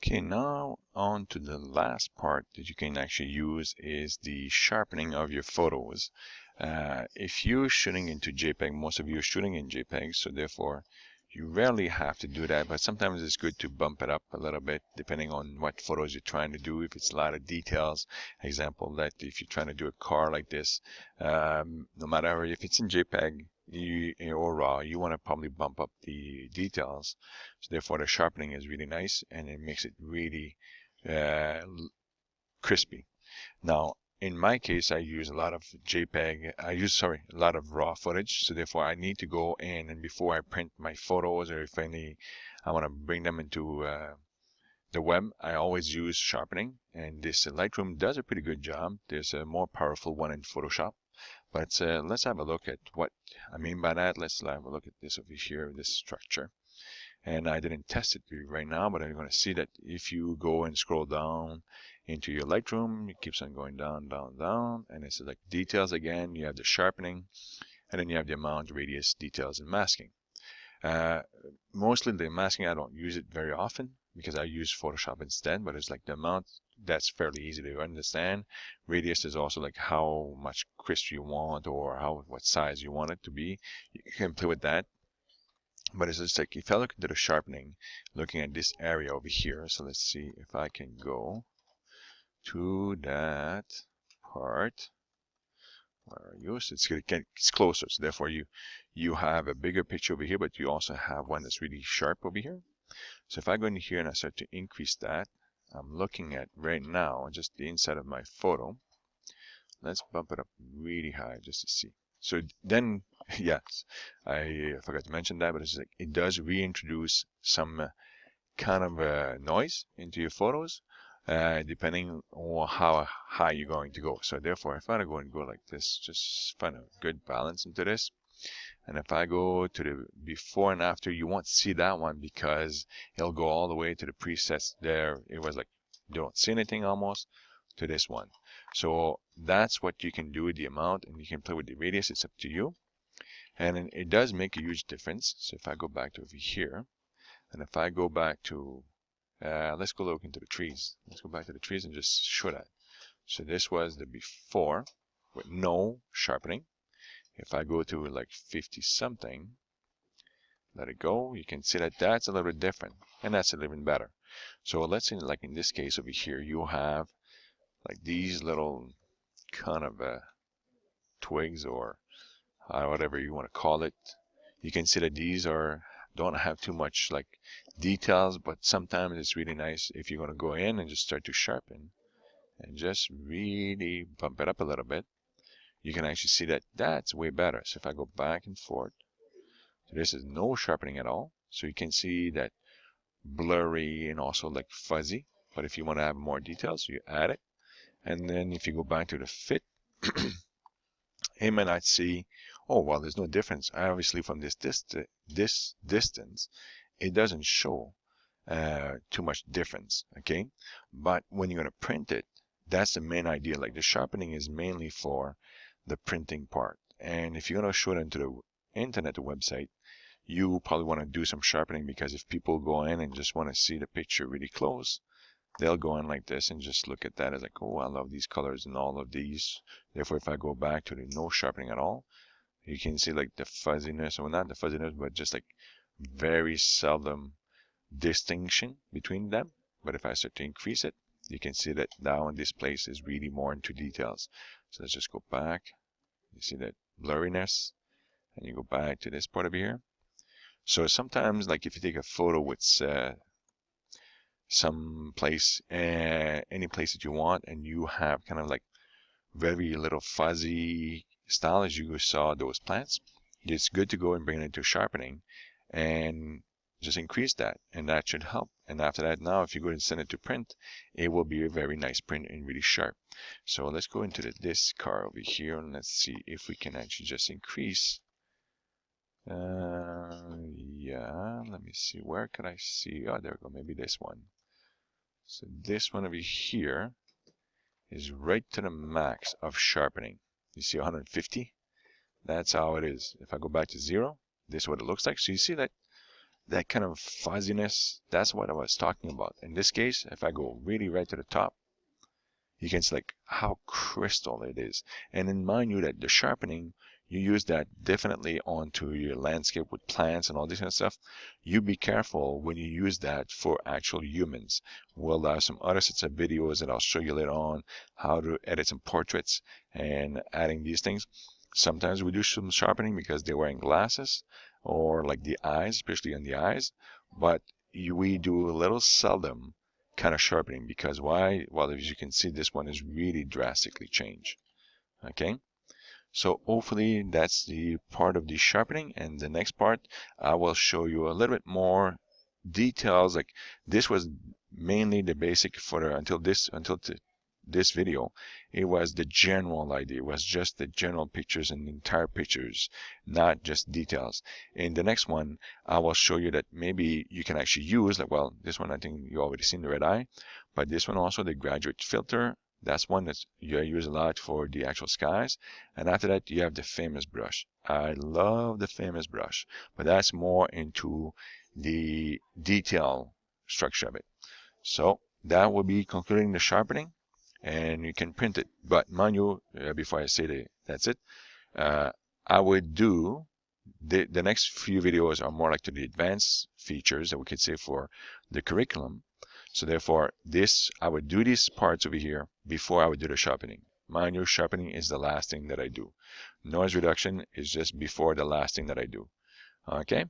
Okay, now on to the last part that you can actually use is the sharpening of your photos. If you're shooting into JPEG, most of you are shooting in JPEG, so therefore you rarely have to do that, but sometimes it's good to bump it up a little bit depending on what photos you're trying to do. If it's a lot of details, example that if you're trying to do a car like this, no matter if it's in JPEG or RAW, you want to probably bump up the details. So therefore the sharpening is really nice and it makes it really crispy. Now, in my case, I use a lot of a lot of raw footage. So therefore I need to go in, and before I print my photos, or if I want to bring them into the web, I always use sharpening. And this Lightroom does a pretty good job. There's a more powerful one in Photoshop. But let's have a look at what I mean by that. Let's have a look at this over here, this structure. And I didn't test it right now, but I'm going to see that if you go and scroll down into your Lightroom, it keeps on going down, down, down, and it's like details again. You have the sharpening, and then you have the amount, radius, details, and masking. Mostly the masking, I don't use it very often because I use Photoshop instead, but it's like the amount, that's fairly easy to understand. Radius is also like how much crisp you want or what size you want it to be. You can play with that. But it's just like, if I look into the sharpening, looking at this area over here, so let's see if I can go to that part. Where are you? So it's closer, so therefore you have a bigger picture over here, but you also have one that's really sharp over here. So if I go in here and I start to increase that, I'm looking at right now just the inside of my photo. Let's bump it up really high just to see. So then, yes, I forgot to mention that, but it's like it does reintroduce some kind of noise into your photos, depending on how high you're going to go. So therefore, if I go and go like this, just find a good balance into this. And if I go to the before and after, you won't see that one because it'll go all the way to the presets there. It was like, you don't see anything almost, to this one. So that's what you can do with the amount, and you can play with the radius. It's up to you. And it does make a huge difference. So if I go back to over here, and if I go back to, let's go look into the trees. Let's go back to the trees and just show that. So this was the before with no sharpening. If I go to like 50 something, let it go, you can see that that's a little bit different, and that's a little bit better. So let's say like in this case over here, you have like these little kind of twigs or whatever you want to call it. You can see that these don't have too much like details, but sometimes it's really nice if you're going to go in and just start to sharpen and just really bump it up a little bit. You can actually see that that's way better. So if I go back and forth, so this is no sharpening at all. So you can see that blurry and also like fuzzy. But if you want to have more details, you add it. And then if you go back to the fit, it might not see, oh, well, there's no difference. Obviously, from this distance, it doesn't show too much difference, okay? But when you're going to print it, that's the main idea. Like the sharpening is mainly for the printing part. And if you're going to show it into the internet website, you probably want to do some sharpening, because if people go in and just want to see the picture really close, they'll go in like this and just look at that as like, oh, I love these colors and all of these. Therefore, if I go back to the no sharpening at all, you can see like the fuzziness, or not the fuzziness, but just like very seldom distinction between them. But if I start to increase it, you can see that now in this place is really more into details. So let's just go back. You see that blurriness, and you go back to this part over here. So sometimes, like if you take a photo with some place, any place that you want, and you have kind of like very little fuzzy style, as you saw those plants, it's good to go and bring it into sharpening and just increase that, and that should help. And after that, now if you go and send it to print, it will be a very nice print and really sharp. So let's go into this car over here, and let's see if we can actually just increase. Yeah, let me see, where could I see? Oh, there we go, maybe this one. So this one over here is right to the max of sharpening. You see 150? That's how it is. If I go back to 0, this is what it looks like. So you see that that kind of fuzziness, that's what I was talking about. In this case, if I go really right to the top, you can see like how crystal it is. And then mind you that the sharpening, you use that definitely onto your landscape with plants and all this kind of stuff. You be careful when you use that for actual humans. We'll have some other sets of videos that I'll show you later on how to edit some portraits and adding these things. Sometimes we do some sharpening because they're wearing glasses or like the eyes, especially on the eyes. But we do a little seldom kind of sharpening because why? Well, as you can see, this one is really drastically changed. Okay, so hopefully that's the part of the sharpening, and the next part I will show you a little bit more details. Like this was mainly the basic for this video. It was the general idea. It was just the general pictures and the entire pictures, not just details. In the next one, I will show you that maybe you can actually use, like, well, this one I think you already seen the red eye, but this one also, the graduate filter, that's one that you use a lot for the actual skies. And after that, you have the famous brush. I love the famous brush, but that's more into the detail structure of it. So that will be concluding the sharpening, and you can print it. But mind you, before I say that's it, I would do the next few videos are more like to the advanced features that we could say for the curriculum. So therefore, I would do these parts over here before I would do the sharpening. Mind you, sharpening is the last thing that I do. Noise reduction is just before the last thing that I do. Okay,